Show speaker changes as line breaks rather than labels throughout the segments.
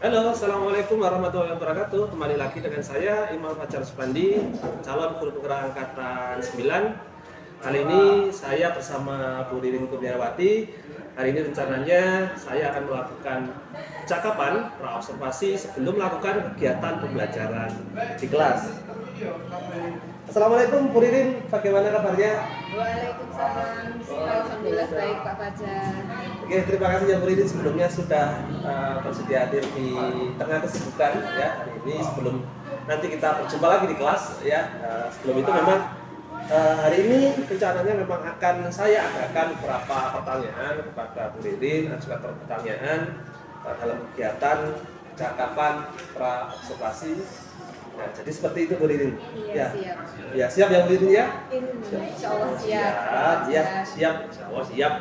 Halo, Assalamualaikum warahmatullahi wabarakatuh. Kembali lagi dengan saya, Imam Fajar Supandi, calon guru penggerak angkatan 9. Kali ini saya bersama Bu Ririn Kurniawati. Hari ini rencananya saya akan melakukan percakapan, praobservasi sebelum melakukan kegiatan pembelajaran di kelas. Assalamualaikum Bu Ririn, bagaimana kabarnya?
Waalaikumsalam. Alhamdulillah baik Pak Fajar.
Oke, terima kasih ya Bu Ririn sebelumnya sudah bersedia hadir di tengah kesibukan ya hari ini sebelum nanti kita berjumpa lagi di kelas ya. Sebelum itu memang hari ini rencananya memang saya adakan beberapa pertanyaan kepada Bu Ririn dan juga pertanyaan dalam kegiatan percakapan pra-observasi. Nah, jadi seperti itu Bu Ririn.
Iya, siap.
Ya, siap ya Bu Ririn ya?
Insya Allah siap.
Siap, insya Allah siap.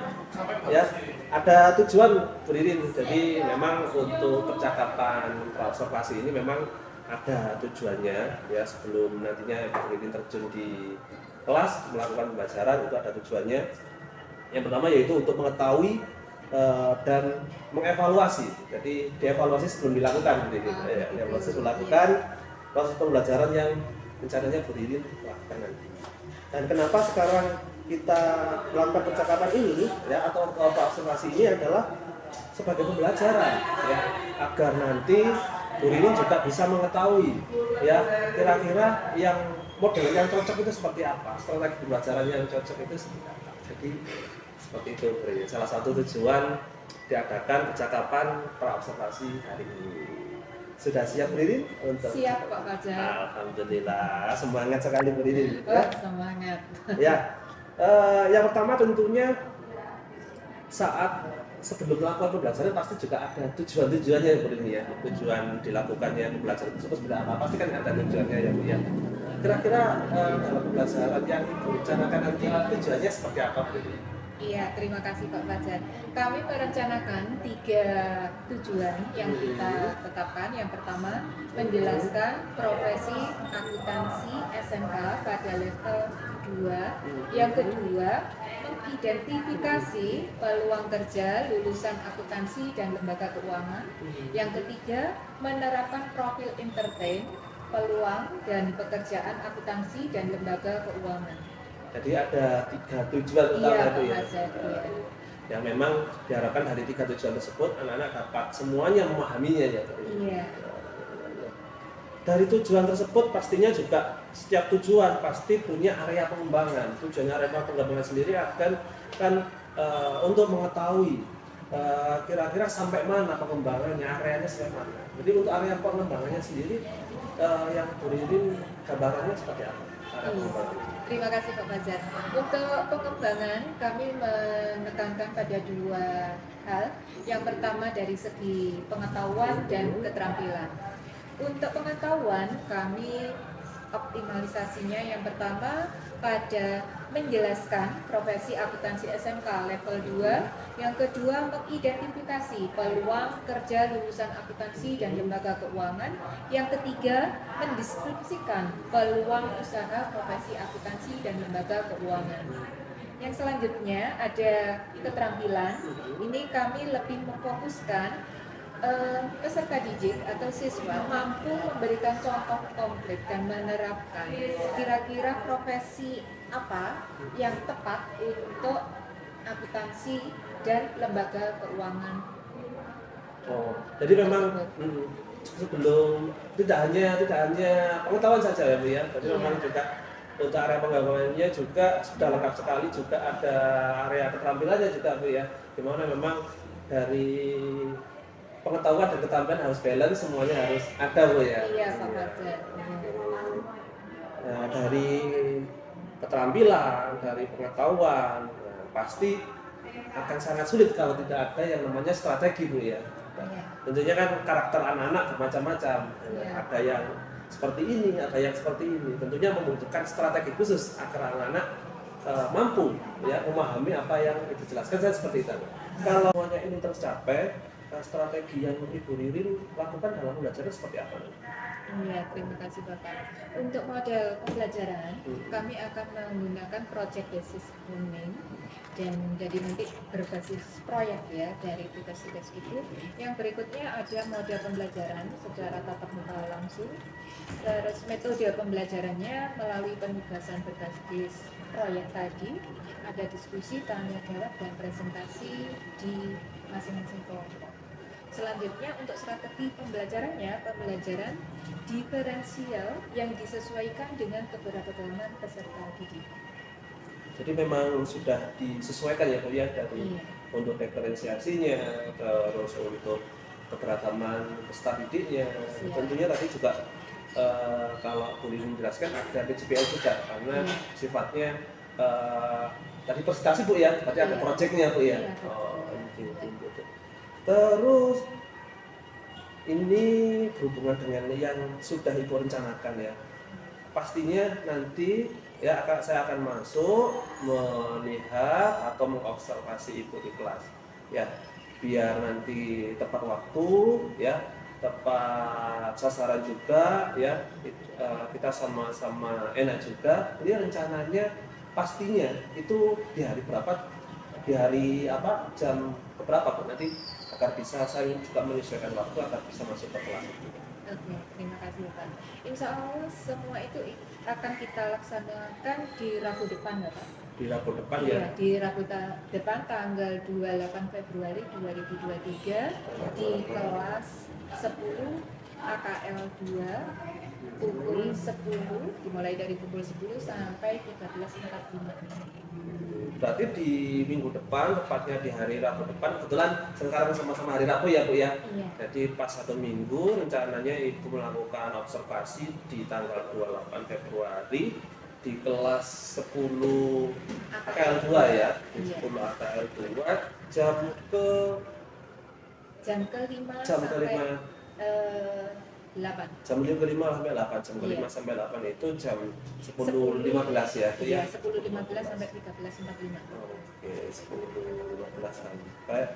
Ya, ada tujuan Bu Ririn. Jadi memang untuk percakapan observasi ini memang ada tujuannya ya sebelum nantinya Bu Ririn terjun di kelas melakukan pembelajaran itu ada tujuannya. Yang pertama yaitu untuk mengetahui dan mengevaluasi. Jadi dievaluasi sebelum dilakukan Bu Ririn. Evaluasi sebelum dilakukan proses pembelajaran yang rencananya Bu Ririn lakukan nanti. Dan kenapa sekarang kita melakukan percakapan ini ya atau observasi ini adalah sebagai pembelajaran ya agar nanti Bu Ririn juga bisa mengetahui ya kira-kira yang model yang cocok itu seperti apa, strategi pembelajaran yang cocok itu seperti apa. Jadi seperti itu Bu Ririn. Salah satu tujuan diadakan percakapan praobservasi hari ini. Sudah siap Bu Ririn untuk?
Siap Pak Fajar.
Alhamdulillah, semangat sekali Bu Ririn. Ya.
Semangat.
Ya, yang pertama tentunya saat sebelum melakukan pembelajaran pasti juga ada tujuan-tujuannya Bu Ririn ya. Tujuan dilakukannya pembelajaran tersebut seperti apa? Pasti kan ada tujuannya ya Bu ya. Kira-kira dalam pembelajaran yang direncanakan nanti tujuannya seperti apa Bu Ririn?
Iya, terima kasih Pak Fajar. Kami merencanakan 3 tujuan yang kita tetapkan. Yang pertama, menjelaskan profesi akuntansi SMK pada level 2. Yang kedua, mengidentifikasi peluang kerja lulusan akuntansi dan lembaga keuangan. Yang ketiga, menerapkan profil entertain, peluang dan pekerjaan akuntansi dan lembaga keuangan.
Jadi ada 3 tujuan utama itu ya. Yang memang diharapkan dari 3 tujuan tersebut anak-anak dapat semuanya memahaminya ya.
Iya.
Dari tujuan tersebut pastinya juga setiap tujuan pasti punya area pengembangan. Tujuannya area pengembangan sendiri akan untuk mengetahui kira-kira sampai mana pengembangannya, areanya sampai mana. Jadi untuk area pengembangannya sendiri yang Bu Ririn gambarannya seperti apa?
Terima kasih Pak Fajar. Untuk pengembangan kami menekankan pada 2 hal. Yang pertama dari segi pengetahuan dan keterampilan. Untuk pengetahuan kami optimalisasinya yang pertama pada menjelaskan profesi akuntansi SMK level 2, yang kedua mengidentifikasi peluang kerja lulusan akuntansi dan lembaga keuangan, yang ketiga mendeskripsikan peluang usaha profesi akuntansi dan lembaga keuangan. Yang selanjutnya ada keterampilan. Ini kami lebih memfokuskan peserta didik atau siswa mampu memberikan contoh konkret dan menerapkan kira-kira profesi apa yang tepat untuk akuntansi dan lembaga keuangan.
Oh, jadi memang sebelum tidak hanya pengetahuan saja ya Bu ya. Jadi memang juga untuk area pengembangannya juga sudah lengkap sekali, juga ada area keterampilannya juga Bu ya. Dimana memang dari pengetahuan dan keterampilan harus balance, semuanya harus ada Bu ya.
Iya Pak Fajar.
Nah, dari keterampilan, dari pengetahuan, pasti akan sangat sulit kalau tidak ada yang namanya strategi Bu ya. Tentunya kan karakter anak-anak bermacam-macam. Ada yang seperti ini, ada yang seperti ini. Tentunya membutuhkan strategi khusus agar anak-anak mampu ya memahami apa yang dijelaskan seperti itu. Kalau semuanya ini tercapai, strategi yang Ibu Ririn lakukan dalam belajarnya seperti apa?
Iya, terima kasih Bapak. Untuk model pembelajaran, kami akan menggunakan project basis learning dan jadi nanti berbasis proyek ya dari tugas-tugas itu. Yang berikutnya ada model pembelajaran secara tatap muka langsung. Terus metode pembelajarannya melalui penugasan berbasis proyek tadi, ada diskusi, tanya jawab, dan presentasi di masing-masing kelompok. Selanjutnya untuk strategi pembelajarannya, pembelajaran diferensial yang disesuaikan dengan keberagaman peserta didik.
Jadi memang sudah disesuaikan ya Bu ya dari untuk diferensiasinya, terus untuk keberagaman peserta didiknya. Tentunya tadi juga kalau Bu Ririn menjelaskan ada PJPL juga karena sifatnya tadi presentasi Bu ya, berarti ada proyeknya Bu ya. Terus ini berhubungan dengan yang sudah Ibu rencanakan ya. Pastinya nanti ya saya akan masuk melihat atau mengobservasi Ibu di kelas. Ya, biar nanti tepat waktu ya, tepat sasaran juga ya. Kita sama-sama enak juga. Ini rencananya pastinya itu di hari berapa? Di hari apa? Jam berapa Bu nanti? Agar bisa saya juga menyesuaikan waktu agar bisa masuk ke kelas.
Oke, terima kasih Pak. Insya Allah semua itu akan kita laksanakan di Rabu depan Bapak.
Di Rabu depan
Iya,
ya?
di Rabu depan tanggal 28 Februari 2023 di kelas 10 AKL 2 pukul 10, dimulai dari pukul 10 sampai 13.45.
Berarti di minggu depan, tepatnya di hari Rabu depan, kebetulan sekarang sama-sama hari Rabu ya Bu ya?
Iya.
Jadi pas 1 minggu rencananya Ibu melakukan observasi di tanggal 28 Februari di kelas 10 AKL 2 ya? Di 10 AKL 2 jam ke-5
sampai 8.
Jam 5 sampai 8, jam ke-5 sampai 8 itu jam 10.15 ya?
Iya, 10.15 sampai 13.45.
Oke, 10.15 sampai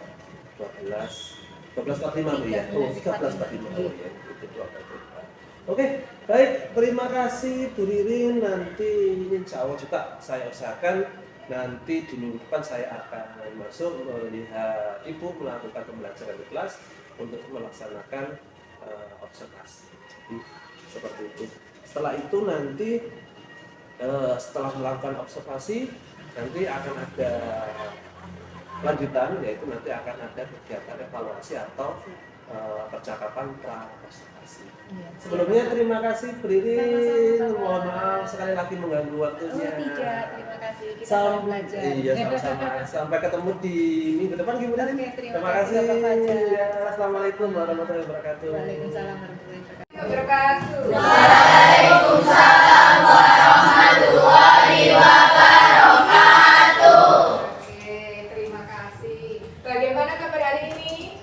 12.45 ya? Oh, 13.45 ya, itu 12.45. Oke, baik, terima kasih Bu Ririn. Nanti insya Allah juga saya usahakan nanti di minggu depan saya akan masuk melihat Ibu melakukan pembelajaran di kelas untuk melaksanakan observasi. Jadi seperti itu. Setelah itu nanti setelah melakukan observasi nanti akan ada lanjutan, yaitu nanti akan ada kegiatan evaluasi atau percakapan pra observasi. Sebelumnya terima kasih Bu Ririn. Mohon maaf sekali lagi mengganggu waktunya.
Oh, tidak, terima kasih. Kita sedang belajar.
Iya, sama-sama. Sampai ketemu di minggu depan gimana nih?
Terima
kasih.
Bapak Fajar.
Ya, assalamualaikum warahmatullahi wabarakatuh.
Waalaikumsalam warahmatullahi wabarakatuh.
Waalaikumsalam warahmatullahi wabarakatuh.
Oke, terima kasih. Bagaimana kabar hari ini?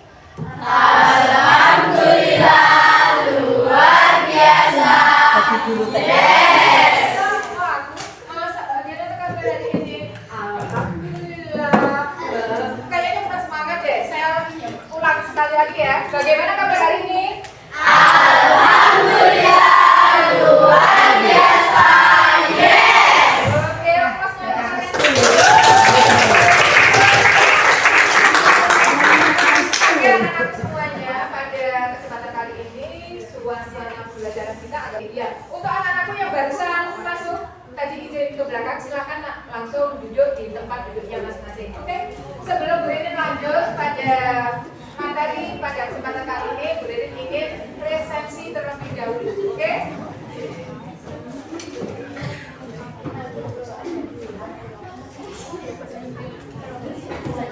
Alhamdulillah, luar biasa. Yes.
Bagaimana kabar hari ini? Alhamdulillah. Kayaknya kurang semangat deh. Saya ulang sekali lagi ya. Bagaimana kabar hari ini?
Alhamdulillah, luar biasa. Yes.
Oke, kelasnya Oke, anak-anak semuanya, pada kesempatan kali ini suasana pembelajaran kita agak ya. Untuk anak-anakku yang barusan masuk tadi izin ke belakang, silakan langsung duduk di tempat duduknya masing-masing. Oke, sebelum Bu Ririn lanjut pada materi pada kesempatan kali ini, Bu Ririn ingin presensi terlebih dahulu. Oke?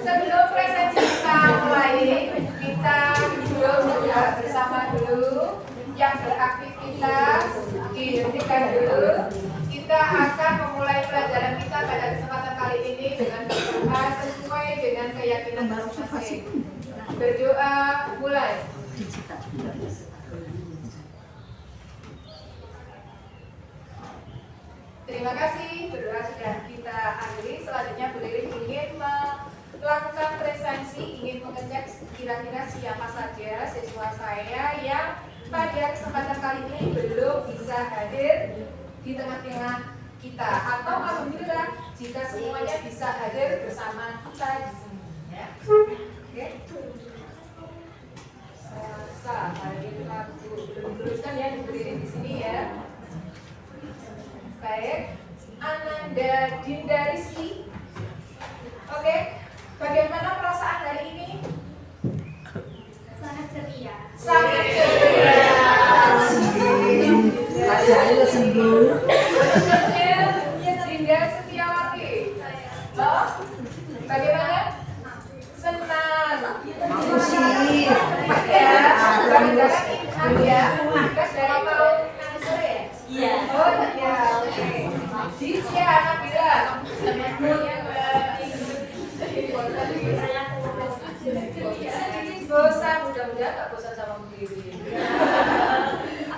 Sebelum presensi kita mulai, kita duduk bersama dulu. Yang beraktivitas dihentikan dulu. Kita akan memulai pelajaran kita pada kesempatan kali ini dengan berdoa sesuai dengan keyakinan masing-masing. Berdoa mulai. Terima kasih, berdoa sudah kita akhiri. Selanjutnya Bu Ririn ingin melakukan presensi, ingin mengecek kira-kira siapa saja siswa saya yang pada kesempatan kali ini belum bisa hadir di tengah-tengah kita, atau alhamdulillah jika semuanya bisa hadir bersama kita di sini. Ya. Oke. Saya hadir lagu belum dituliskan ya, berdiri di sini ya. Baik, Ananda Dinda Rizky. Oke, bagaimana perasaan hari ini?
Sangat ceria.
Sangat ceria. Dinda Setiawati. Oh, bagaimana? Senang. Ya, jangan-jangan ingat ya. Tugas dari mau nanti sore ya?
Iya.
Oh iya, oke. Disya Nabila. Sedikit bosan, mudah-mudahan tak bosan sama berdiri.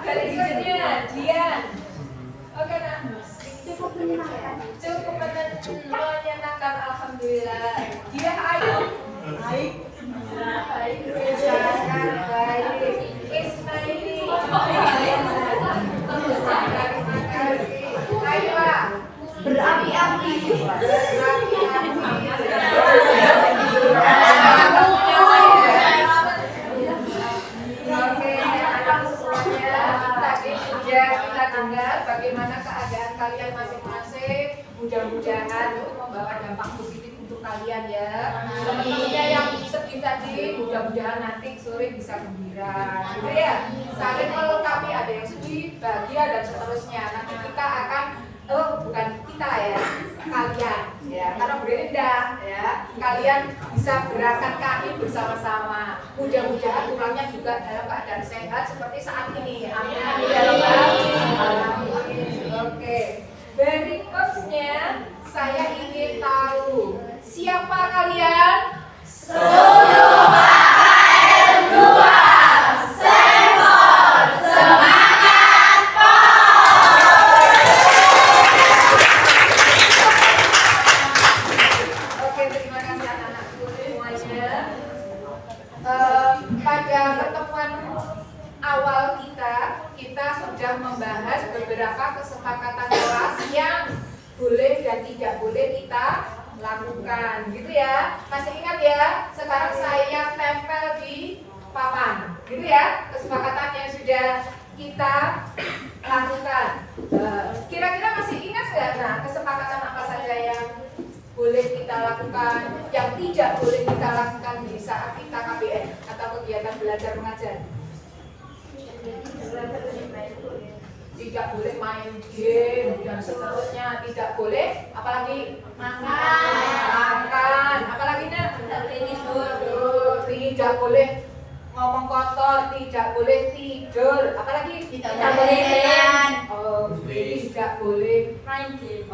Berikutnya, Dian. Oke nak.
Cukup menyenangkan.
Cukup menyenangkan, alhamdulillah. Dia ayo. Baik. Baik. Sangat baik. Ismaili. Terima kasih. Ayo Pak.
Berapi-api.
Oke, anak semuanya, tadi sudah kita dengar bagaimana keadaan kalian masing-masing. Mudah-mudahan itu membawa dampak positif untuk kalian ya. Teman-temannya yang sedih tadi, mudah-mudahan nanti sore bisa gembira, gitu ya. Saling melengkapi, ada yang sedih, bahagia dan seterusnya. Nanti kita akan bukan kita ya, kalian ya, karena berbeda ya, kalian bisa berangkat kaki bersama-sama. Mudah-mudahan pulangnya juga dalam keadaan sehat seperti saat ini. Amin amin ya rabbal alamin. Oke, berikutnya saya ingin tahu siapa kalian? Pada pertemuan awal kita sudah membahas beberapa kesepakatan kelas yang boleh dan tidak boleh kita lakukan, gitu ya. Masih ingat ya? Sekarang saya tempel di papan, gitu ya. Kesepakatan yang sudah kita lakukan. Kira-kira masih ingat nggak? Nah, kesepakatan apa saja yang boleh kita lakukan, yang tidak boleh kita lakukan di saat kita KBM atau kegiatan belajar mengajar? Tidak boleh main game dan seterusnya, tidak boleh, apalagi makan, apalagi tidak boleh ngomong kotor, tidak boleh tidur, apalagi
Tidak boleh jalan.
tidak boleh
Main game.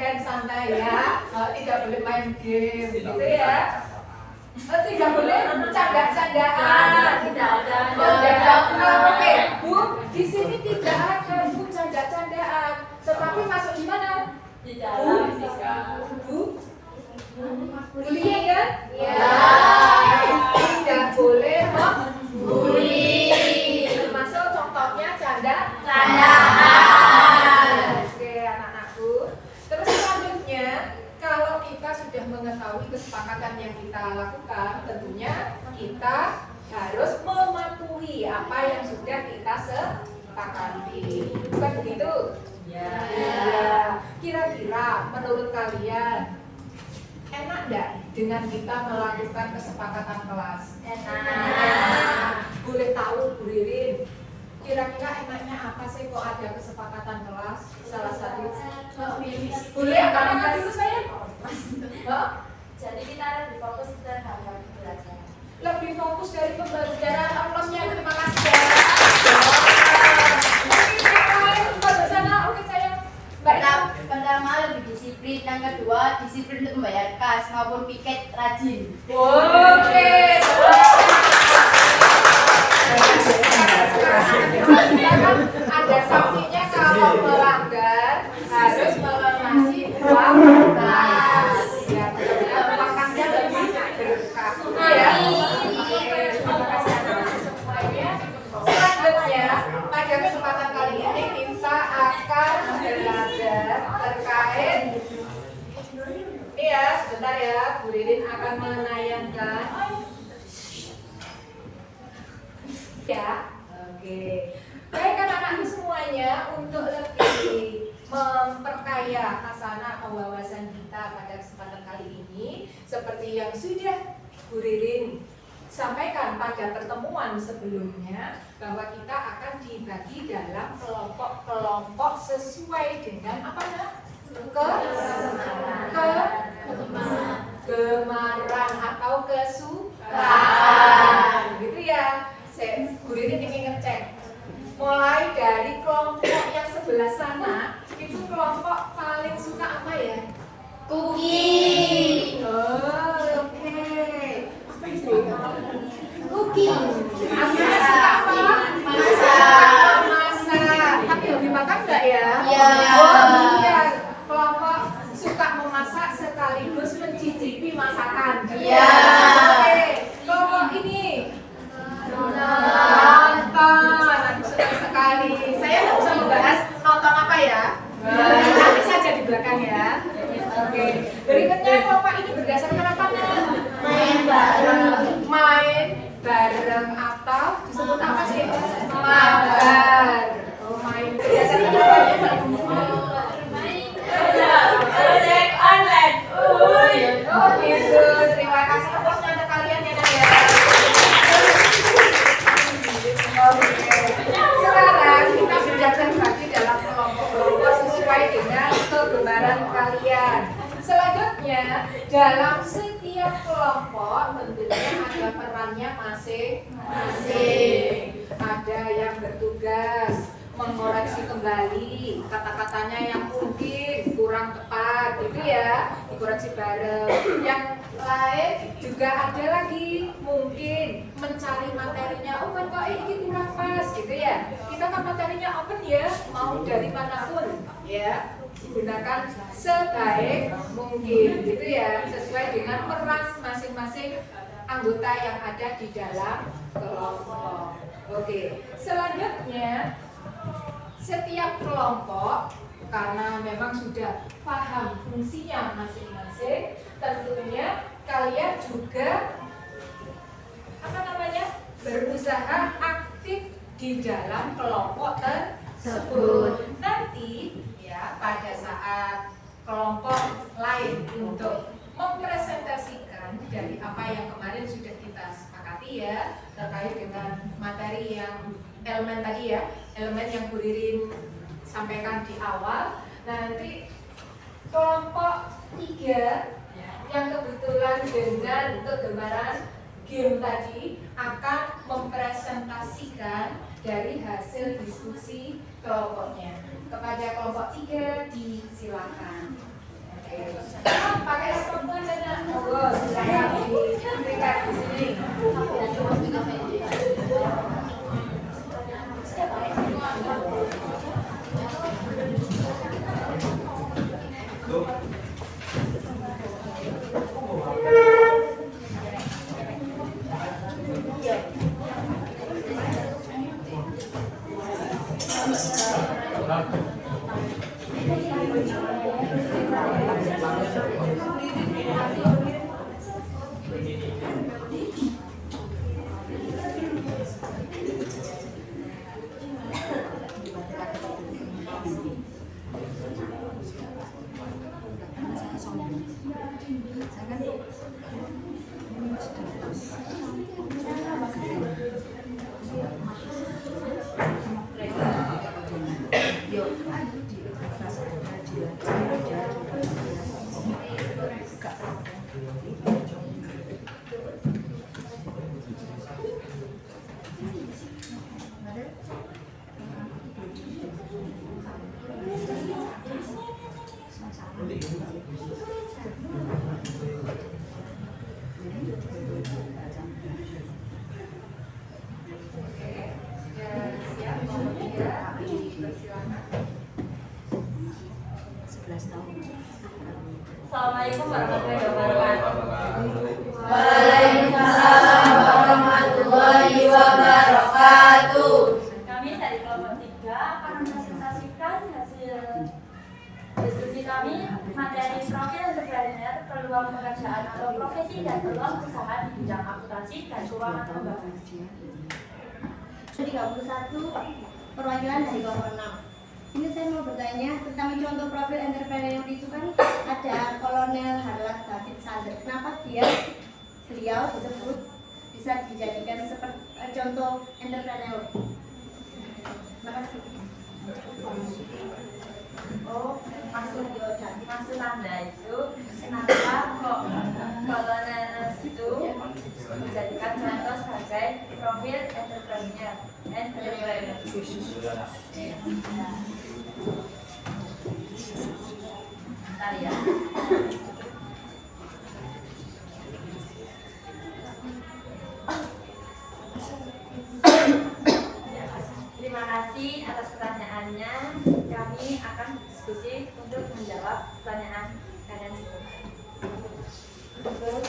ya santai ya, tidak boleh main game, gitu ya. Tidak boleh canda-candaan.
Tidak ada.
Oke, Bu, di sini tidak ada Bu canda-candaan, tetapi masuk di mana?
Di dalam.
Bu, bullying kan?
Ya.
Tidak boleh
Bully.
termasuk contohnya candaan. Oke, anak-anakku. Terus selanjutnya, kalau kita sudah mengetahui kesepakatan yang kita lakukan, tentunya kita harus mematuhi apa yang sudah kita sepakati. Bukan begitu? Ya. Kira-kira menurut kalian enak enggak dengan kita melakukan kesepakatan kelas?
Enak.
Boleh tahu Bu Ririn, kira-kira enaknya apa sih kok ada kesepakatan kelas? Salah satu boleh angkat dulu saya.
Jadi kita lebih fokus terhadap belajar.
Lebih fokus dari pembelajaran. Aplausnya, terima kasih ya. Mungkin yang lain pada sana, oke saya Mbak Ina.
Pertama lebih disiplin, yang kedua disiplin untuk membayar kas maupun piket rajin.
Oke. Ada sanksinya kalau melanggar harus melunasi uang kas. Ya, uang kasnya lebih berkah. pada kesempatan kali ini kita akan belajar terkait ini ya, sebentar ya, Bu Ririn akan menayangkan ya. Oke. Baik anak-anakku semuanya, untuk lebih memperkaya khasanah wawasan kita pada kesempatan kali ini, seperti yang sudah Bu Ririn sampaikan pada pertemuan sebelumnya, bahwa kita akan dibagi dalam kelompok-kelompok sesuai dengan apa ya? Kegemaran atau kesukaan, gitu ya. Bu Ririn ingin ngecek. Mulai dari kelompok yang sebelah sana, itu kelompok paling suka apa ya?
Cookie.
Oh, oke. Apa itu?
Cookie.
Aku suka apa? Masak. Tapi hobi makan enggak ya?
Iya.
Oh iya. Kelompok suka memasak sekaligus mencicipi masakan.
Iya.
Oke. Kelompok ini nonton. Aku senang sekali. Saya nggak usah membahas nonton apa ya. Nanti saja di belakang ya. Oke. Berikutnya kelompok ini berdasarkan apa nih?
Main bareng.
Main bareng atau disebut apa sih? Mabar. Oh, main berdasarkan apa ya?
Ojek online.
Oh gitu. Terima kasih atasnya untuk kalian ya Nak ya. Oke. Sekarang kita sudah terbagi dalam kelompok-kelompok sesuai dengan kegemaran kalian. Selanjutnya, dalam setiap kelompok tentunya ada perannya masing-masing. Ada yang bertugas mengoreksi kembali kata-katanya yang mungkin kurang tepat, gitu ya, dikoreksi bareng. Yang lain juga ada lagi mungkin mencari materinya, oh kok ini kurang pas, gitu ya. Kita kan materinya open ya, mau dari manapun, ya, gunakan sebaik mungkin, gitu ya, sesuai dengan peran masing-masing anggota yang ada di dalam kelompok. Oke, selanjutnya setiap kelompok karena memang sudah paham fungsinya masing-masing, tentunya kalian juga berusaha aktif di dalam kelompok tersebut. Nanti ya pada saat kelompok lain untuk mempresentasikan dari apa yang kemarin sudah kita sepakati ya terkait dengan materi yang elemen tadi ya, elemen yang Bu Ririn sampaikan di awal. Nanti kelompok 3 yang kebetulan dengan kegemaran game tadi akan mempresentasikan dari hasil diskusi kelompoknya. Kepada kelompok 3 disilakan. Pakai laptop aja nak. Oh, silakan diberikan di sini.
Assalamualaikum warahmatullahi wabarakatuh.
Waalaikumsalam warahmatullahi wabarakatuh.
Kami dari kelompok 3
kami, materi profil entrepreneur, peluang pekerjaan atau profesi dan peluang usaha di bidang akuntansi dan keuangan lembaga.
31 perwakilan dari kelompok 6. Ini saya mau bertanya tentang contoh profil entrepreneur itu kan ada Kolonel Harlat David Sander. Kenapa beliau disebut bisa dijadikan seperti contoh entrepreneur? Terima kasih.
Oh, maksud Anda itu kenapa kok kolonel itu dijadikan contoh sebagai profil entrepreneur? Bentar ya. Terima kasih atas pertanyaannya. Kami akan berdiskusi untuk menjawab pertanyaan kalian semua.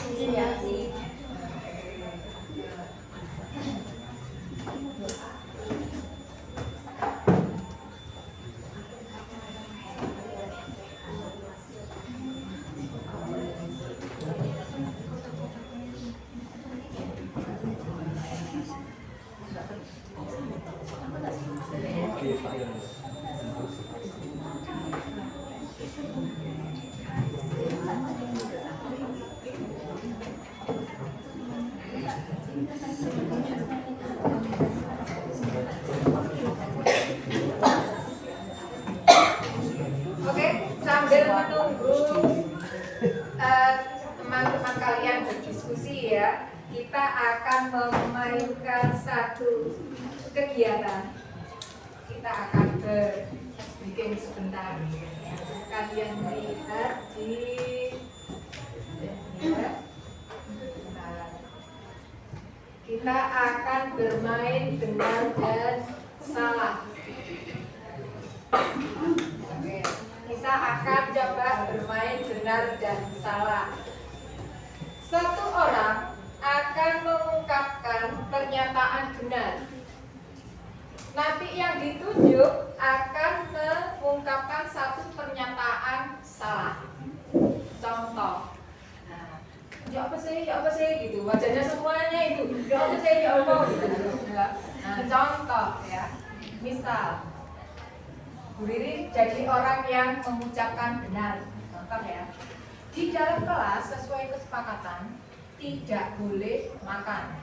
Izin ya, sih.
Oke, sambil menunggu teman-teman kalian berdiskusi ya, kita akan memainkan satu kegiatan. Kita akan bikin sebentar. Kalian lihat di ya. Nah, kita akan bermain benar dan salah. Oke, kita akan coba bermain benar dan salah. Satu orang akan mengungkapkan pernyataan benar. Nanti yang ditunjuk akan mengungkapkan satu pernyataan salah. Contoh. Nah, ya apa sih gitu. Wajahnya semuanya itu. Ya apa sih, ya apa gitu. Nah, contoh ya. Misal Bu Riri jadi orang yang mengucapkan benar. Contoh ya. Di dalam kelas sesuai kesepakatan tidak boleh makan.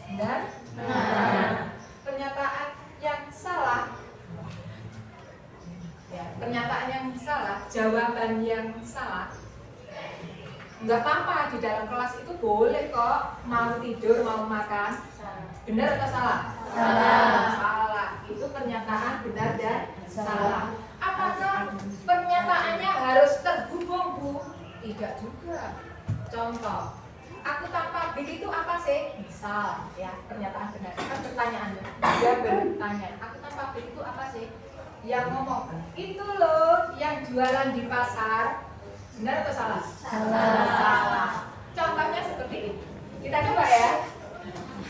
Benar? Nah, pernyataan yang salah. Ya, pernyataan yang salah, jawaban yang salah. Enggak apa-apa, di dalam kelas itu boleh kok mau tidur, mau makan. Benar atau salah? Salah. Salah. Itu pernyataan benar dan salah. Apakah pernyataannya harus terhubung, Bu? Tidak juga. Contoh, aku tanpa bil itu apa sih? Misal, ya, pernyataan benar. Kan pertanyaannya, dia bertanya, aku tanpa bil itu apa sih? Yang ngomong, itu loh yang jualan di pasar. Benar atau salah? Salah. Salah. Contohnya seperti ini. Kita coba ya.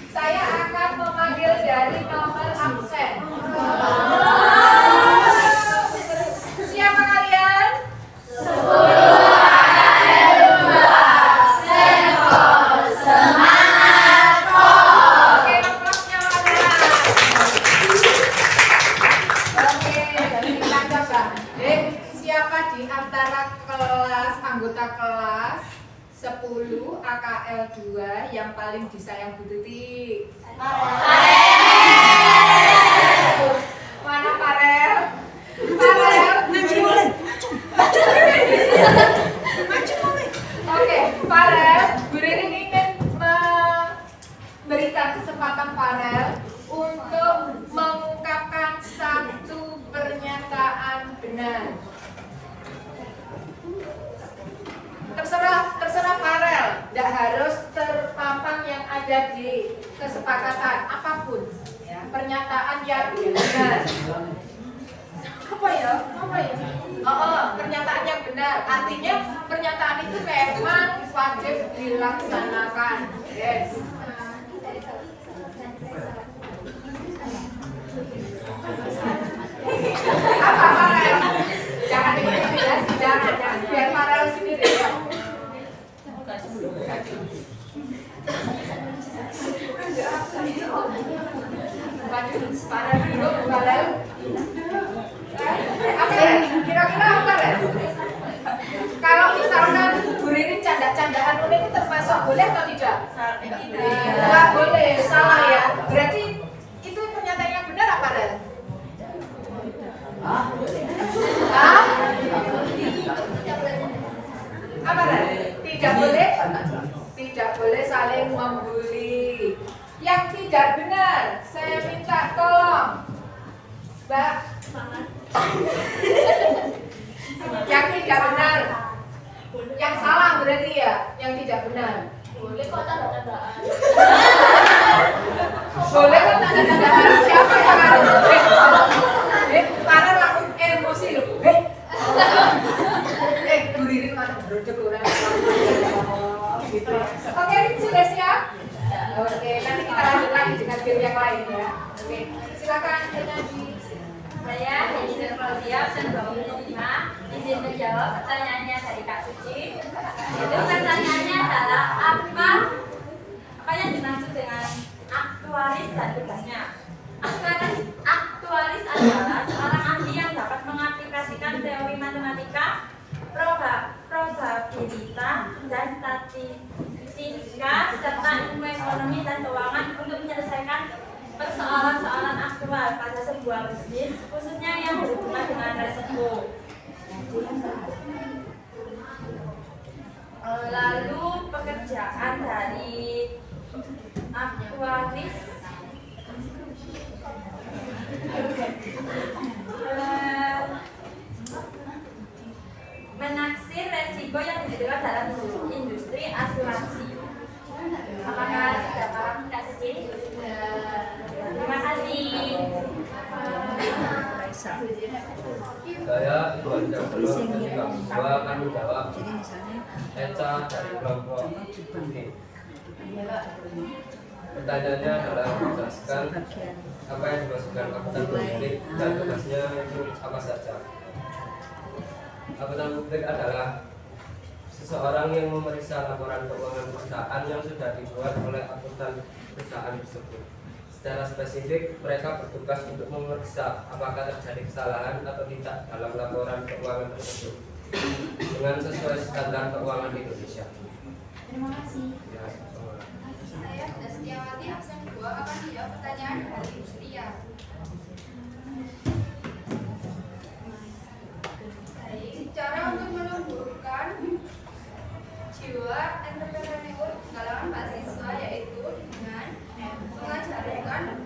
Saya akan memanggil dari nomor absen. Siapa kalian? 10. Anggota kelas 10 AKL 2 yang paling disayang Bu Tuti. Mana Farel? Farel maju boleh. Maju boleh. Oke, Farel, Bu Riri ingin memberikan kesempatan Farel untuk mengungkapkan satu pernyataan benar. Terserah Farel, tidak harus terpampang yang ada di kesepakatan apapun, ya, pernyataan yang benar. Apa ya? Pernyataan yang benar, artinya pernyataan itu memang wajib dilaksanakan. Yes. Apa Farel? Jangan diintimidasi, jangan. Waduh, parah dulu, Farel. Apa ya? Kira-kira apa ya? Kalau misalkan Bu Ririn canda-candaan ini termasuk boleh atau tidak? Tidak boleh, salah ya. Berarti itu pernyataan yang benar apa, Rel? Hah? Apa, Rel? Tidak boleh? Tidak boleh saling membuli. Yang tidak benar, saya minta tolong, Mbak. Yang tidak benar, yang salah berarti ya, yang tidak benar.
Boleh kok tanda-tandaan.
Boleh kok tanda-tandaan, siapa yang harus? Karena langsung emosi loh. Bu Ririn mana brodok orang. Gitu. Oke, sudah siap? Oke, nanti kita lanjut lagi dengan game yang lain ya. Oke, silakan penyanyi.
Saya Engineer Claudia, absen 25. Izin menjawab pertanyaannya dari Kak Suci. Itu pertanyaannya adalah apa yang dimaksud dengan aktuaris dan tugasnya? Aktuaris adalah seorang ahli yang dapat mengaplikasikan teori matematika, probabilitas, dan statistika serta ilmu ekonomi dan keuangan untuk menyelesaikan persoalan-persoalan aktual pada sebuah bisnis, khususnya yang berhubungan dengan resiko. Lalu pekerjaan dari aktuaris menaksir resiko yang diterima dalam industri asuransi. Apakah sudah paham, Kak Suci? Terima kasih.
Saya Ibu Anja Belum ketika kedua akan menjawab Eca dari kelompok B. Pertanyaannya adalah menjelaskan apa yang dimaksudkan akuntan publik dan tugasnya itu apa saja. Akuntan publik adalah seseorang yang memeriksa laporan keuangan perusahaan yang sudah dibuat oleh akuntan perusahaan tersebut. Secara spesifik, mereka bertugas untuk memeriksa apakah terjadi kesalahan atau tidak dalam laporan keuangan tersebut dengan sesuai standar keuangan di Indonesia.
Terima kasih.
Ya, sama.
Saya Bunda Setiawati, absen 2, akan menjawab pertanyaan dari Ibu Setia. Cara untuk menumbuhkan jiwa entrepreneur di kalangan mahasiswa yaitu dengan mengajarkan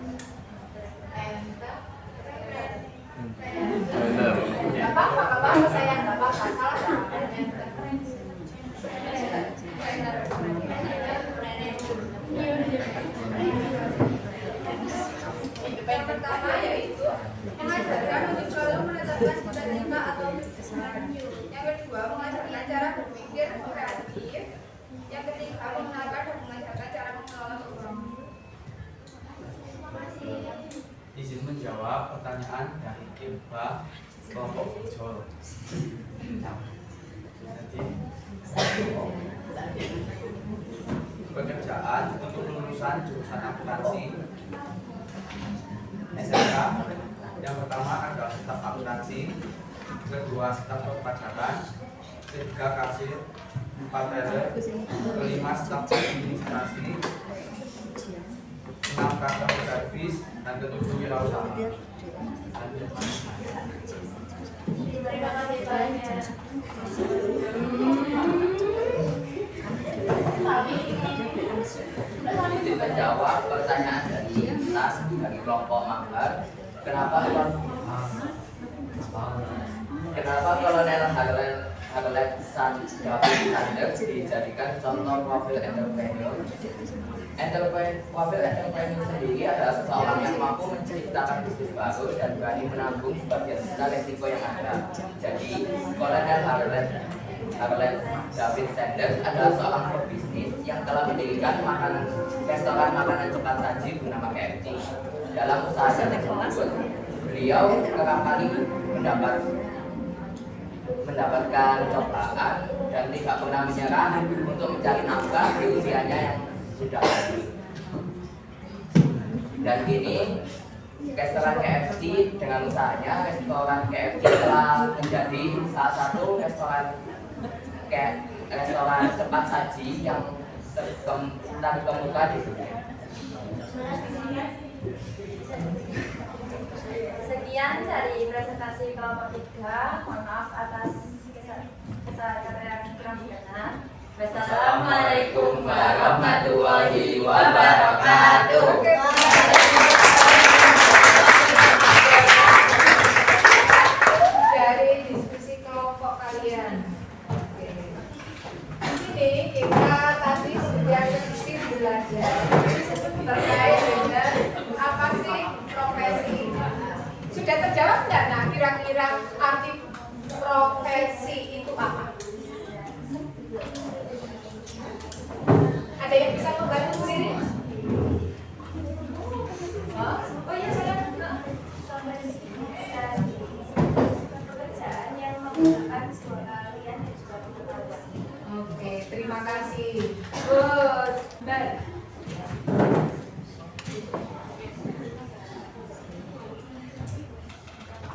Nggak apa-apa, saya nggak apa-apa, salah.
Yang pertama yaitu mengajarkan untuk selalu menetapkan cita-cita atau tujuan. Yang kedua, mengajarkan cara berpikir kreatif. Yang ketiga, mengenalkan dan mengajarkan cara mengelola keuangan.
Izin menjawab pertanyaan dari Irba kelompok Jol. Jadi pekerjaan untuk lulusan jurusan akuntansi SMK yang pertama adalah staf akuntansi, kedua staf perpajakan, ketiga kasir, 4 teller, kelima staf administrasi, 6 customer service, dan ketujuh wirausaha.
Terima kasih banyak.
Izin menjawab pertanyaan dari Tas dari kelompok Manggar. Kenapa Kolonel Harlet David Sanders dijadikan contoh profil entrepreneur? Profil entrepreneur sendiri adalah seseorang yang mampu menciptakan bisnis baru dan berani menanggung sebagian besar resiko yang ada. Jadi Kolonel Harlet David Sanders adalah seorang pebisnis yang telah mendirikan restoran makanan cepat saji bernama KFC. Dalam usahanya tersebut, beliau kerap kali mendapatkan cobaan dan tidak pernah menyerah untuk mencari nafkah di usianya yang sudah lanjut. Dan kini restoran KFC dengan usahanya, restoran KFC telah menjadi salah satu restoran cepat saji yang terkemuka di dunia.
Sekian dari presentasi kelompok 3. Mohon maaf atas kesalahan yang kurang berkenan. Wassalamualaikum warahmatullahi wabarakatuh.
Dari diskusi kelompok kalian. Di sini kita tadi sudah sedikit belajar terkait dengan apa sih profesi. Sudah terjawab nggak? Nah, kira-kira arti profesi itu apa? Ada yang bisa membantu sendiri?
Oh iya, saya pekerjaan yang menggunakan sebuah keahlian dan juga pengetahuan.
Oke, terima kasih. Good. Baik.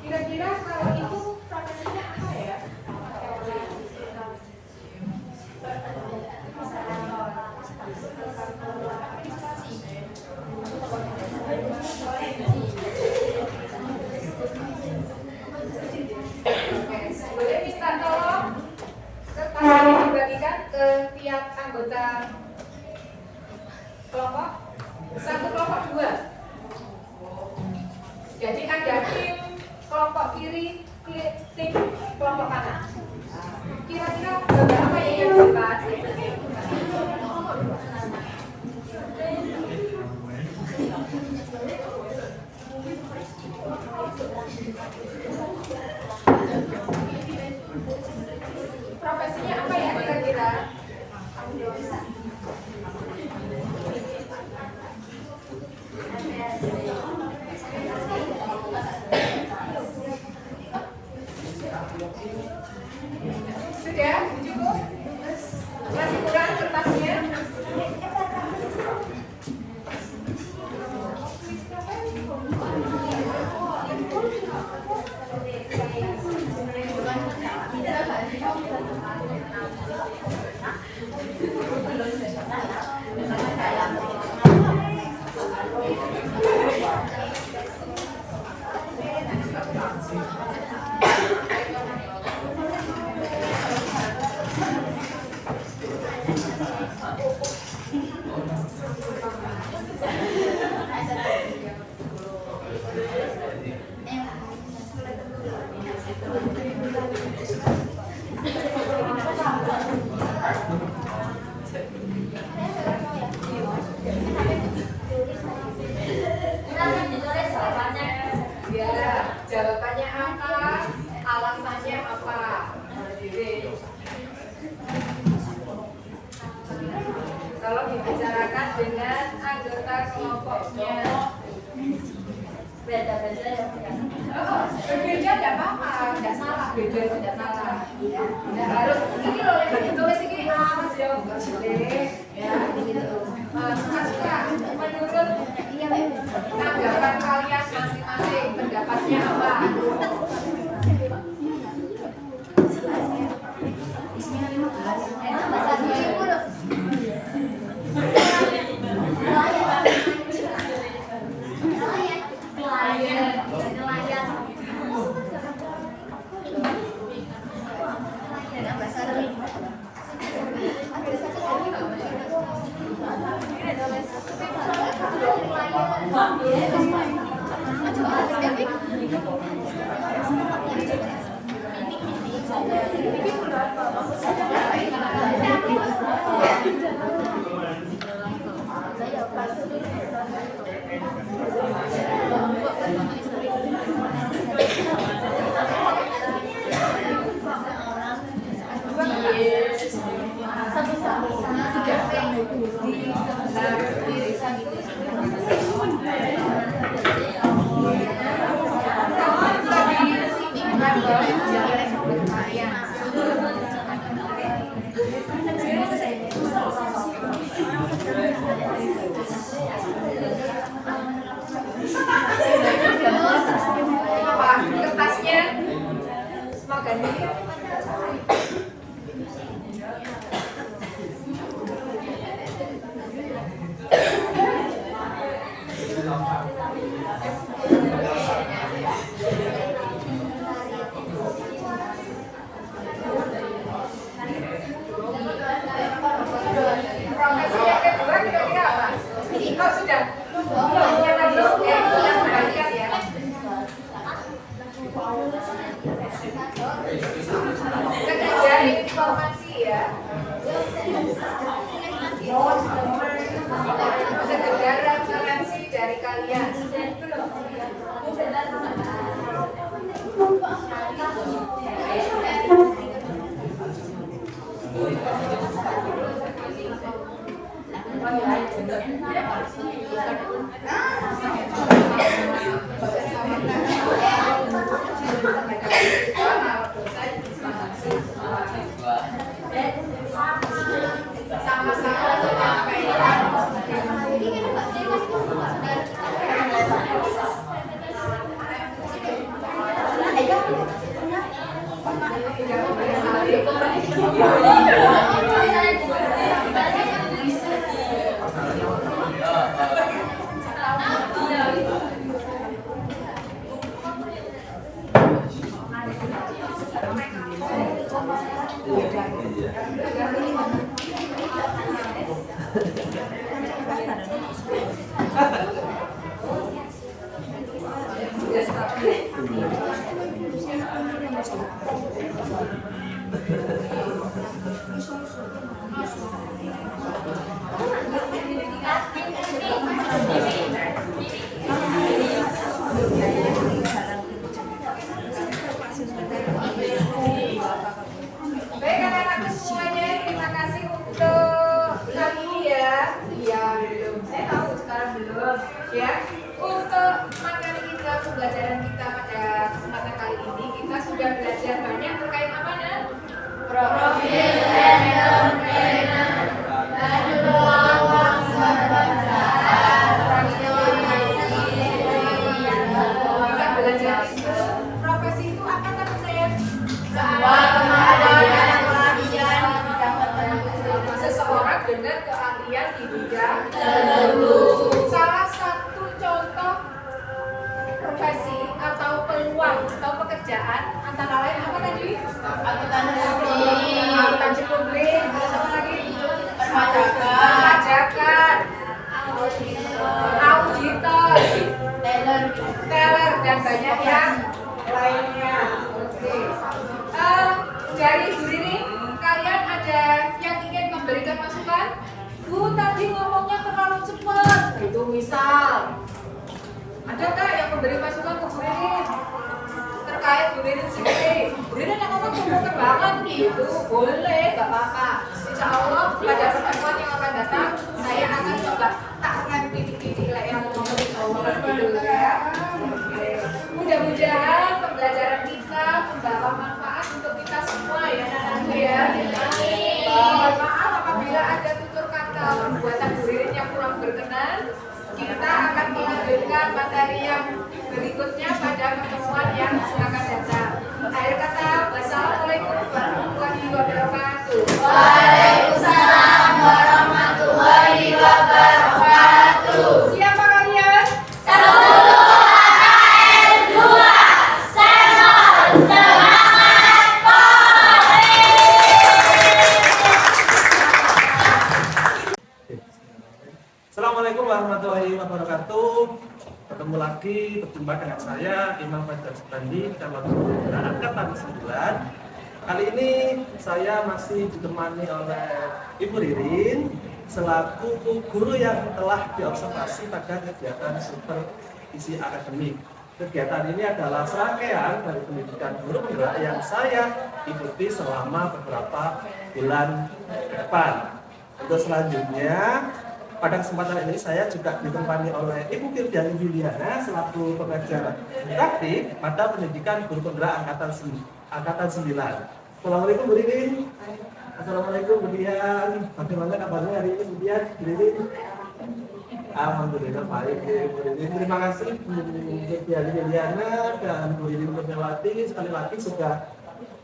Kira-kira kalau itu profesinya apa ya? Boleh minta tolong kertasnya dibagikan ke tiap anggota kelompok. Satu kelompok 2. Jadi ada tim kelompok kiri, tim kelompok kanan. Kira-kira gambar apa ya yang dapat? Profesinya apa ya kira-kira? Sudah? Cukup? Masih kurang kertasnya? Ya, jawabannya apa? Alasannya apa? Kalau dibicarakan dengan anggota kelompoknya,
Beda-beda ya.
berbeda tidak apa-apa, tidak salah, beda itu tidak salah. Tidak harus ini loh yang ditulis ini Mas ya, nggak boleh ya gitu. Suka-suka menurut tanggapan kalian masing-masing pendapatnya apa?
Baik anak-anakku semuanya, terima kasih untuk kali ini ya. Iya belum, saya tahu sekarang belum ya. Untuk materi kita, pembelajaran kita pada kesempatan kali ini kita sudah belajar banyak terkait apa nih? Profil entrepreneur dan peluang pekerjaan. Kita belajar itu profesi itu apa kan saya? Seseorang dengan keahlian di bidang tertentu. Salah satu contoh profesi atau peluang atau pekerjaan antara lain apa tadi? Akuntansi publik, terus apa lagi? Perpajakan, auditor, teller dan banyak yang lainnya. Oke. Dari Bu Rini, kalian ada yang ingin memberikan masukan? Bu, tadi ngomongnya terlalu cepat, gitu misal. Ada nggak yang memberi masukan ke Bu Rini? Terkait Bu Rini sendiri. Bu Rini yang ngomong cepet banget gitu, boleh, nggak apa-apa. Insya Allah pada pertemuan yang akan datang, saya akan coba tak rem titik-titik lah yang ngomong gitu ya. Mudah-mudahan pembelajaran kita membawa manfaat untuk kita semua ya anak-anakku ya. Mohon maaf apabila ada tutur kata perbuatan Bu Ririn yang kurang berkenan. Kita akan melanjutkan materi yang berikutnya pada pertemuan yang akan datang. Akhir kata, wassalamualaikum warahmatullahi wabarakatuh.
Waalaikumsalam warahmatullahi wabarakatuh.
Siapa kalian?
Assalamualaikum warahmatullahi wabarakatuh. Ketemu lagi berjumpa dengan saya Imam Fajar Subandi, calon gubernur angkatan 9. Kali ini saya masih ditemani oleh Ibu Ririn selaku guru yang telah diobservasi pada kegiatan supervisi akademik. Kegiatan ini adalah serangkaian dari pendidikan guru penggerak yang saya ikuti selama beberapa bulan ke depan. Untuk selanjutnya, pada kesempatan ini saya juga ditemani oleh Ibu Firdiani Juliana selaku pengajar praktik pada pendidikan guru penggerak angkatan 9. Assalamualaikum Bu Ririn. Assalamualaikum Bu Dian. Bagaimana kabarnya hari ini Bu Dian? Bu Ririn? Alhamdulillah baik Bu Ririn. Terima kasih Bu Firdiani Juliana dan Bu Ririn Kurniawati sekali lagi sudah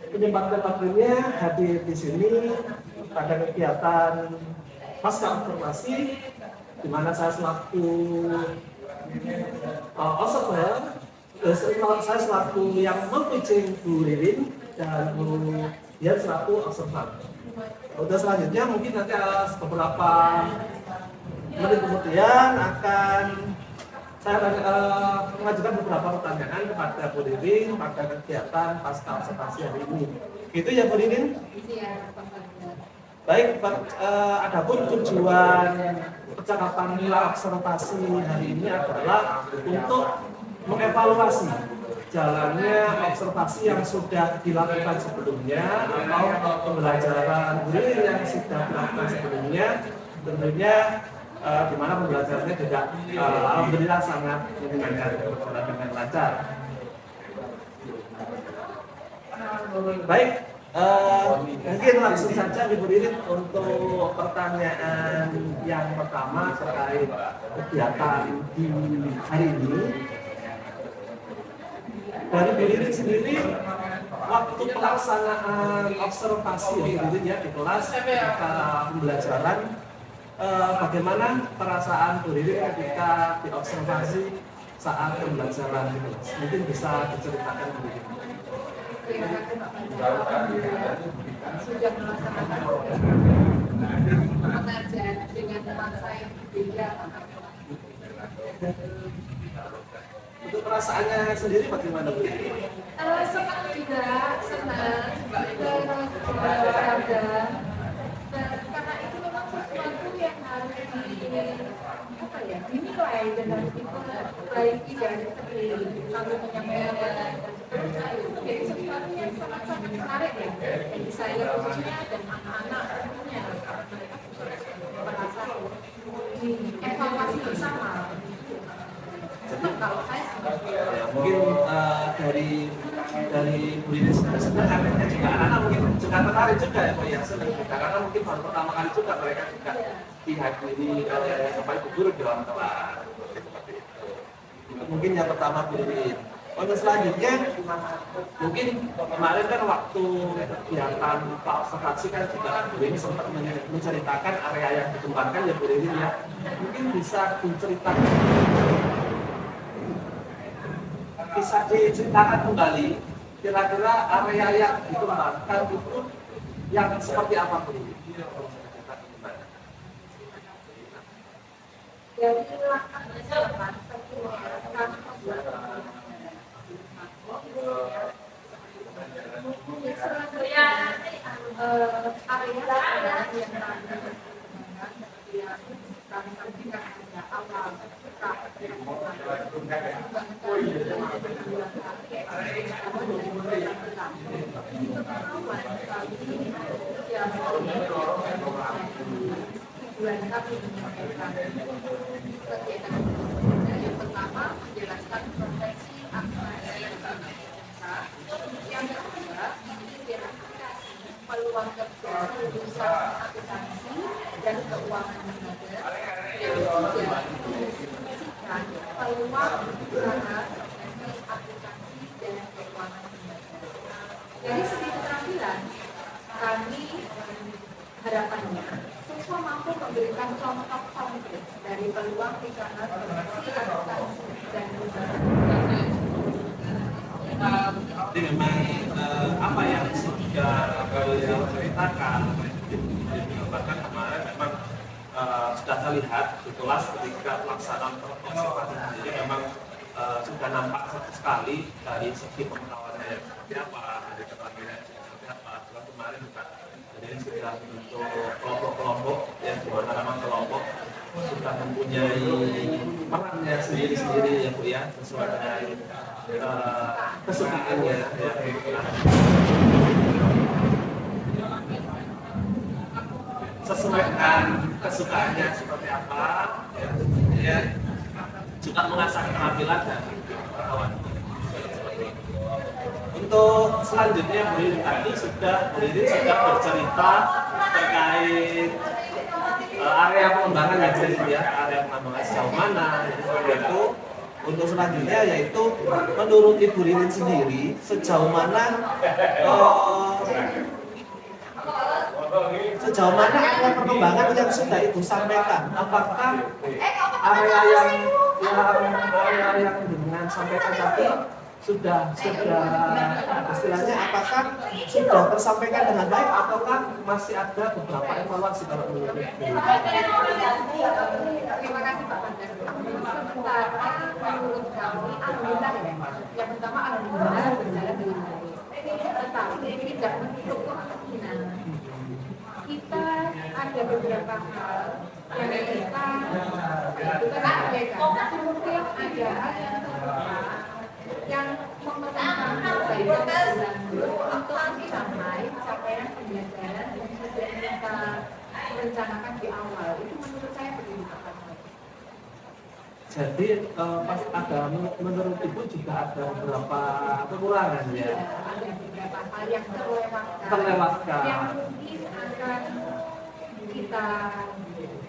menyempatkan waktunya hadir di sini pada kegiatan pasca informasi di mana saya selaku observer, saya selaku yang mempitching Bu Ririn dan Bu Dian selaku observer. Udah selanjutnya mungkin nanti beberapa menit kemudian akan saya mengajukan beberapa pertanyaan kepada Bu Ririn pada kegiatan pasca observasi hari ini. Itu ya Bu Ririn?
Iya,
Baik, adapun tujuan percakapan nilai observasi hari ini adalah untuk mengevaluasi jalannya observasi yang sudah dilakukan sebelumnya atau pembelajaran guru yang sudah dilakukan sebelumnya. Tentunya di mana pembelajarannya juga alhamdulillah sangat menyenangkan, berjalan dengan lancar. Baik. Mungkin langsung saja Ibu Ririn untuk pertanyaan yang pertama terkait kegiatan di hari ini. Dari Bu Ririn sendiri waktu pelaksanaan observasi ya di kelas ketika pembelajaran, bagaimana perasaan Bu Ririn ketika diobservasi saat pembelajaran di kelas? Mungkin bisa diceritakan Bu Ririn.
Terima kasih Pak Alhamdulillah sudah melaksanakan pengajar dengan nuansa yang berbeda.
Untuk perasaannya sendiri bagaimana Bu?
Senang juga, senang, berolahraga, karena itu memang sesuatu yang harus dinilai dan harus diperbaiki dari segi lalu menyampaikan jadi sesuatu yang sangat-sangat menarik ya bagi saya khususnya dan anak-anak tentunya mereka merasa dievaluasi bersama. Kalau saya
mungkin dari Bu Ririn sebenarnya juga anak-anak mungkin juga tertarik juga ya Pak ya, senang juga karena mungkin baru pertama kali juga mereka juga dihadiri oleh Bapak Ibu guru dalam kelas. Mungkin yang pertama Bu Ririn. Untuk selanjutnya mungkin kemarin kan waktu kegiatan Pak observasi kan juga Bu Ririn sempat menceritakan area yang dikembangkan ya Bu Ririn ya. Mungkin bisa diceritakan kembali kira-kira area yang dikembangkan itu yang seperti apa Bu?
dari lahan depan area yang pertama menjelaskan profesi yang kedua identifikasi peluang kerja lulusan akuntansi dan keuangan negara, yang ketiga mendiskusikan peluang usaha profesi akuntansi dan keuangan negara. Dari segi keterampilan kami harapannya siswa mampu memberikan contoh konkret dari peluang usaha profesi akuntansi dan usaha.
Jadi memang apa yang sudah beliau ceritakan, bahkan kemarin memang sudah terlihat di kelas ketika pelaksanaan observasi sendiri memang sudah nampak sekali dari segi pengetahuannya yang seperti apa, dari keterampilan seperti apa. Setelah kemarin juga jadi sudah membentuk kelompok-kelompok yang dimana memang kelompok sudah mempunyai perannya sendiri-sendiri ya Bu ya, sesuai dengan kesukaannya ya. Sesuaikan kesukaannya seperti apa ya, juga mengasah keterampilan dan pengetahuan. Untuk selanjutnya Bu Ririn tadi sudah bercerita terkait area pengembangan ya Bu ya, area pengembangan sejauh mana yaitu. Untuk selanjutnya yaitu menurut Ibu Ririn sendiri sejauh mana area perkembangan yang sudah Ibu sampaikan, apakah area yang dengan sampaikan tadi sudah istilahnya apakah sudah tersampaikan dengan baik ataukah masih ada beberapa evaluasi kalau menurut Ibu?
Terima kasih Pak Pandar. Sementara menurut kami alhamdulillah ya. Yang pertama alhamdulillah berjalan dengan baik. Tetapi tidak menutup kemungkinan kita ada beberapa hal yang kita sampaikan. Mungkin ada yang memerlukan perbaikan untuk mencapai capaian pembelajaran yang sudah kita rencanakan di awal. Itu menurut saya begitu Pak.
Jadi pas ada menurut Ibu juga ada beberapa kekurangan ya.
Ada beberapa hal yang
terlewatkan.
Yang mungkin akan kita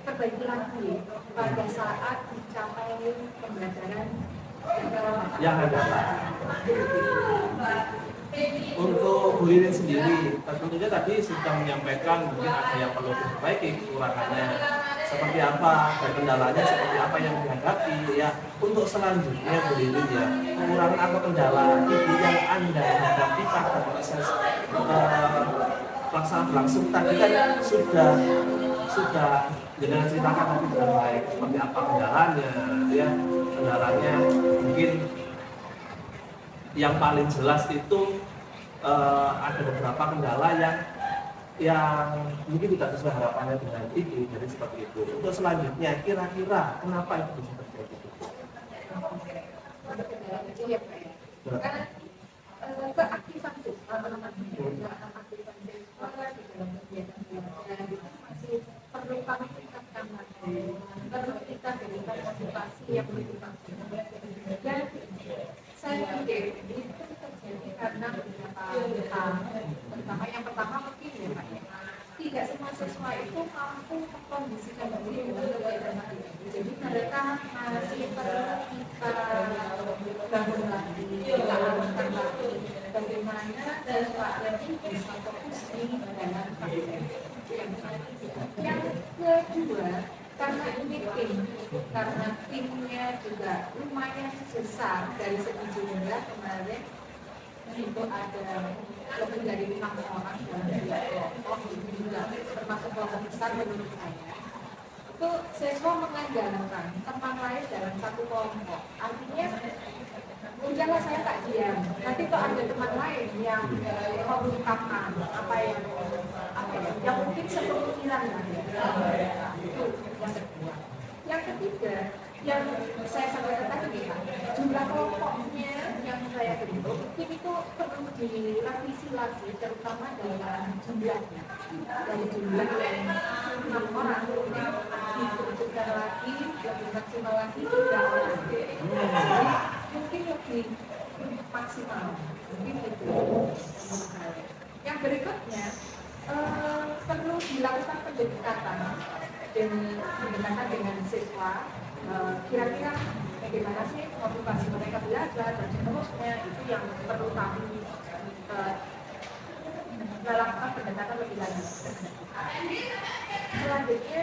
perbaiki lagi pada saat mencapai pembelajaran
yang ada. Untuk Bu Ririn sendiri, tentunya tadi sudah menyampaikan mungkin ada yang perlu diperbaiki, kekurangannya seperti apa, dan kendalanya seperti apa yang dihadapi ya. Untuk selanjutnya Bu Ririn ya, kekurangan atau kendala itu yang Anda hadapi pada proses pelaksanaan berlangsung tadi kan sudah dengan ceritakan tadi dengan baik seperti apa kendalanya ya. Kendalanya mungkin yang paling jelas itu ada beberapa kendala yang mungkin tidak sesuai harapannya dengan itu, jadi seperti itu. Untuk selanjutnya kira-kira kenapa itu bisa terjadi?
Karena keaktifan siswa di dalam kegiatan belajar itu masih perlu kami tingkatkan lagi, perlu kita berikan motivasi yang berkelanjutan. Dan saya pikir itu terjadi karena beberapa hal. Yang pertama mungkin ya Pak, tidak semua siswa itu mampu mengkondisikan diri untuk kegiatan akademik. Jadi mereka masih perlu kita bangun lagi, kita arahkan lagi bagaimana siswa ini bisa fokus di dalam akademik. Yang kedua, karena ini karena timnya juga lumayan besar dari segi jumlah kemarin itu ada lebih dari 5 orang dalam kelompok juga termasuk kelompok besar menurut saya. Itu siswa mengandalkan teman lain dalam satu kelompok. Artinya udahlah saya tak diam. Nanti kok ada teman lain yang mengungkapkan apa yang mungkin sepemikiran itu yang kedua. Yang ketiga, yang saya sampaikan tadi Pak, jumlah kelompoknya yang saya bentuk mungkin itu perlu direvisi lagi, terutama dalam jumlahnya. Dari jumlah yang 6 orang ditunjukkan lagi, lebih maksimal lagi 3 orang. Jadi mungkin lebih maksimal, mungkin itu. Yang berikutnya perlu dilakukan pendekatan dengan siswa. Kira-kira bagaimana sih motivasi mereka belajar dan seterusnya, itu yang perlu kami melakukan pendekatan lebih lanjut. Selanjutnya,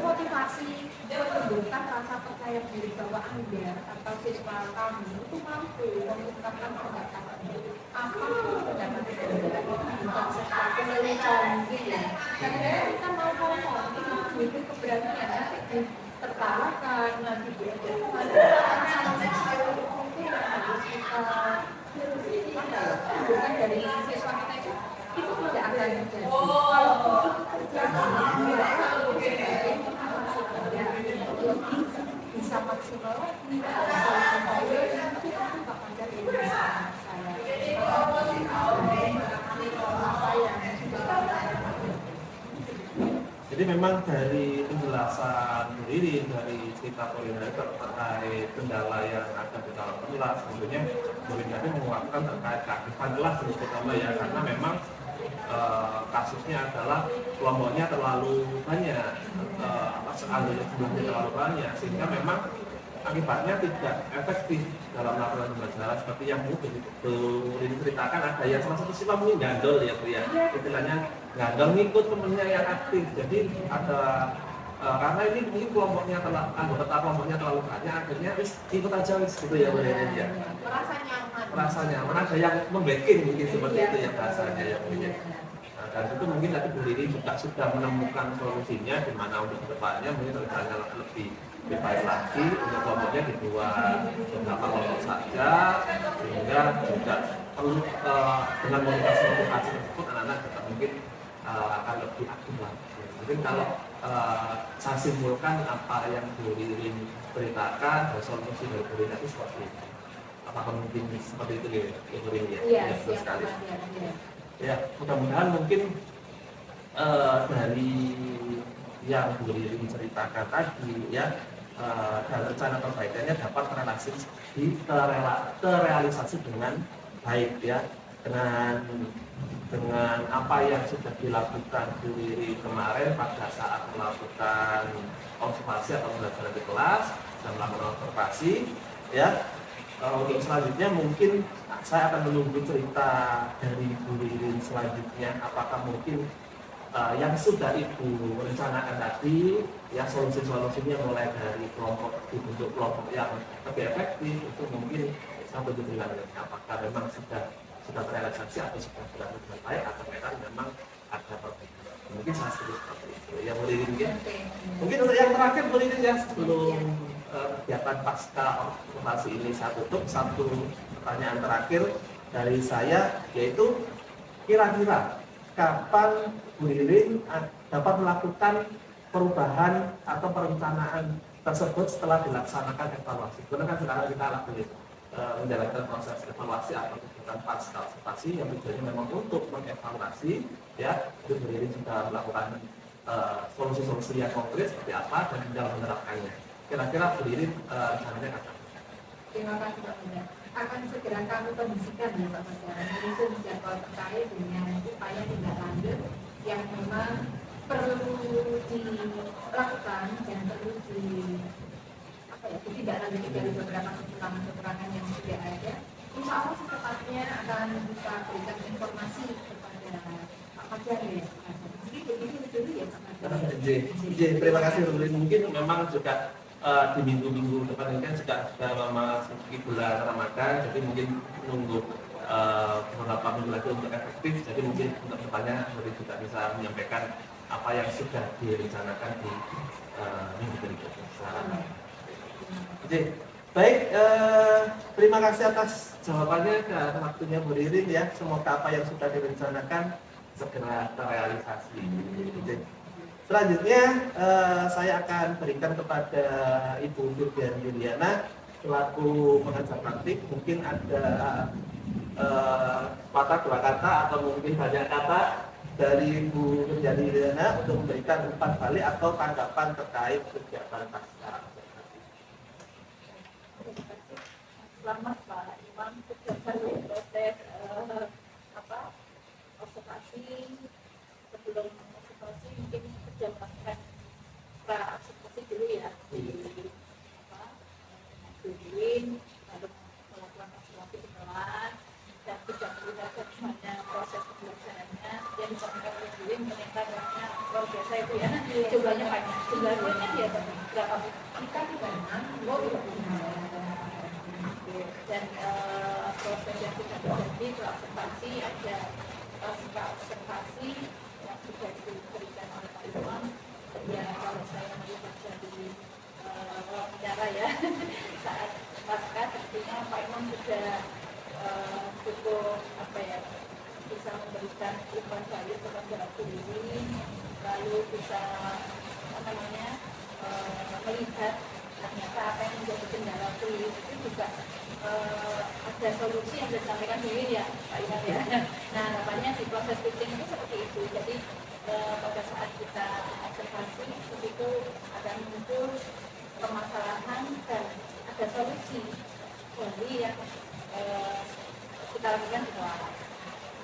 motivasi menumbuhkan rasa percaya diri bahwa Anda atau siswa kami itu mampu mengungkapkan pendapatan apapun pendapatan Anda, bukan sesuatu lelucon mungkin ya. Karena kita mau ngomong itu butuh keberanian, nanti tertawakan, nanti sama sesuatu itu yang harus kita bukan dari siswa kita itu tidak akan terjadi. Kalau itu terjadi, bisa maksimal lagi, bisa kembali itu bakal jadi
Jadi memang dari penjelasan Bu Ririn, dari cerita koordinator terkait kendala yang ada di dalam kelas, tentunya Bu Ririn tadi menguatkan terkait keaktifan kelas terutama ya, karena memang kasusnya adalah kelompoknya terlalu banyak, jumlahnya terlalu banyak, sehingga memang akibatnya tidak efektif dalam melakukan pembelajaran seperti yang Bu Ririn ceritakan. Ada yang salah satu siswa mungkin gandol ya Bu ya, istilahnya gandol ngikut temennya yang aktif. Jadi ada karena ini mungkin kelompoknya anggota kelompoknya terlalu banyak, akhirnya ikut aja gitu ya Bu Ririn ya. Merasa nyaman, ada yang membacking mungkin seperti itu ya bahasanya ya Bu ya. Dan itu mungkin tadi Bu Ririn juga sudah menemukan solusinya di mana untuk kedepannya mungkin rencana lebih baik lagi, untuk kelompoknya dibuat beberapa kelompok saja, sehingga juga perlu dengan motivasi tersebut anak-anak juga mungkin akan lebih aktif lagi. Mungkin kalau saya simpulkan apa yang Bu Ririn beritakan, solusi dari Bu Ririn itu seperti itu. Apakah mungkin seperti itu ya Bu Ririn ya?
Iya,
betul sekali. Ya, mudah-mudahan mungkin dari yang Bu Ririn ceritakan tadi ya, dan rencana perbaikannya dapat terrealisasi dengan baik ya, dengan apa yang sudah dilakukan Bu Ririn kemarin pada saat melakukan observasi atau pembelajaran di kelas dan melakukan observasi ya. Untuk selanjutnya mungkin saya akan menunggu cerita dari Bu Ririn selanjutnya, apakah mungkin yang sudah Ibu rencanakan tadi, ya solusi-solusinya mulai dari kelompok dibentuk kelompok yang lebih efektif itu mungkin sampai tujuan apakah memang sudah terrealisasi atau sudah berjalan dengan baik atau memang ada perbedaan. Mungkin saya seperti itu. Ya Bu Ririn mungkin untuk yang terakhir Bu Ririn ya sebelum kegiatan pasca observasi ini saya tutup, satu pertanyaan terakhir dari saya yaitu kira-kira kapan Bu Ririn dapat melakukan perubahan atau perencanaan tersebut setelah dilaksanakan evaluasi. Karena kan sekarang kita lagi menjalankan proses evaluasi atau kegiatan pasca observasi yang tujuannya memang untuk mengevaluasi, ya, Bu Ririn sudah melakukan solusi-solusi yang konkret seperti apa dan dalam menerapkannya. Kira-kira Bu Ririn rencananya kapan?
Terima kasih Pak Bunda. Akan segera kami kondisikan ya Pak Bunda. Menyusun jadwal terkait dengan upaya tindak lanjut yang memang perlu dilakukan dan perlu ditindaklanjuti dari beberapa kekurangan yang sudah ada. Insya Allah secepatnya akan bisa berikan informasi kepada Pak Fajar ya. Jadi begitu dulu ya Pak Fajar.
Terima kasih Bu Ririn. Mungkin memang juga di minggu-minggu depan ini kan sudah memasuki bulan Ramadan, jadi mungkin menunggu beberapa minggu lagi untuk efektif. Jadi mungkin untuk depannya Ririn juga bisa menyampaikan apa yang sudah direncanakan di minggu berikutnya. Oke, baik. Terima kasih atas jawabannya dan waktunya Bu Ririn ya. Semoga apa yang sudah direncanakan segera terrealisasi. Selanjutnya saya akan berikan kepada Ibu Firdian Yuliana selaku pengajar praktik. Mungkin ada patah dua kata atau mungkin banyak kata dari Ibu Firdian Yuliana untuk memberikan umpan balik atau tanggapan terkait kegiatan pasca.
Selamat Pak Imam, kegiatan proses observasi. Sebelum observasi mungkin kerja melakukan pra-observasi dulu ya di lalu melakukan observasi kenalan dan tidak melihat bagaimana proses pembelajarannya yang disampaikan oleh Diwin ternyata luar biasa itu ya, jumlahnya banyak, jumlahnya kan ya berapa kita juga dan proses yang sudah terjadi pra-observasi ada observasi yang sudah diberikan oleh Pak Imam. Ya kalau saya melihat dari wawancara ya saat pasca sepertinya Pak Imam sudah cukup bisa memberikan umpan balik kepada Diwin, lalu bisa melihat ternyata apa yang menjadi kendala Diwin itu juga ada solusi yang disampaikan Diwin ya Pak Imam ya. Nah harapannya di proses pitching itu seperti itu. Jadi pada saat kita observasi itu akan muncul permasalahan dan ada solusi dari yang kita lakukan di awal.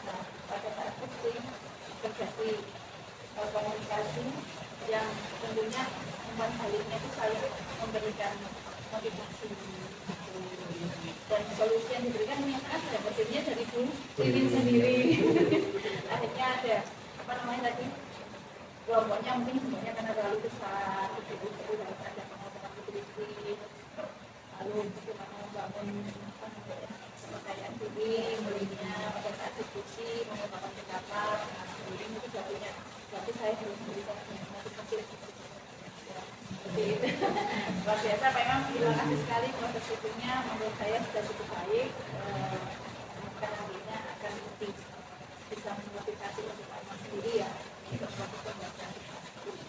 Nah pada saat pitching terjadi komunikasi yang tentunya umpan baliknya itu saling memberikan motivasi dan solusi yang diberikan ternyata ada hasilnya dari Bu Ririn sendiri. Akhirnya ada tadi kelompoknya mungkin semuanya karena terlalu besar, jadi harus ada pengotoran liquidity, lalu bagaimana membangun kepercayaan diri, belinya pada saat diskusi, mengungkapkan pendapat, itu juga punya. Berarti saya harus memberikan motivasi. Luar biasa, Pak Imam, terima kasih sekali proses pitchingnya, menurut saya sudah cukup baik. Karena nantinya akan lebih bisa memotivasi untuk Pak Imam sendiri ya untuk proses pembelajaran.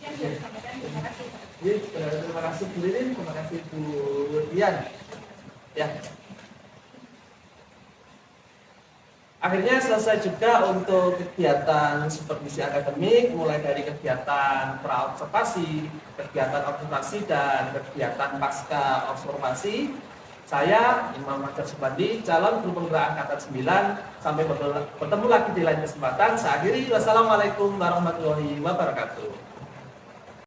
Yang saya sampaikan, terima kasih.
Terima kasih Bu Ririn, terima kasih Bu Dian. Ya. Akhirnya selesai juga untuk kegiatan supervisi akademik, mulai dari kegiatan pra-observasi, kegiatan observasi, dan kegiatan pasca observasi. Saya, Imam Fajar Subandi, calon guru penggerak angkatan 9. Sampai bertemu lagi di lain kesempatan. Saya akhiri. Wassalamualaikum warahmatullahi wabarakatuh.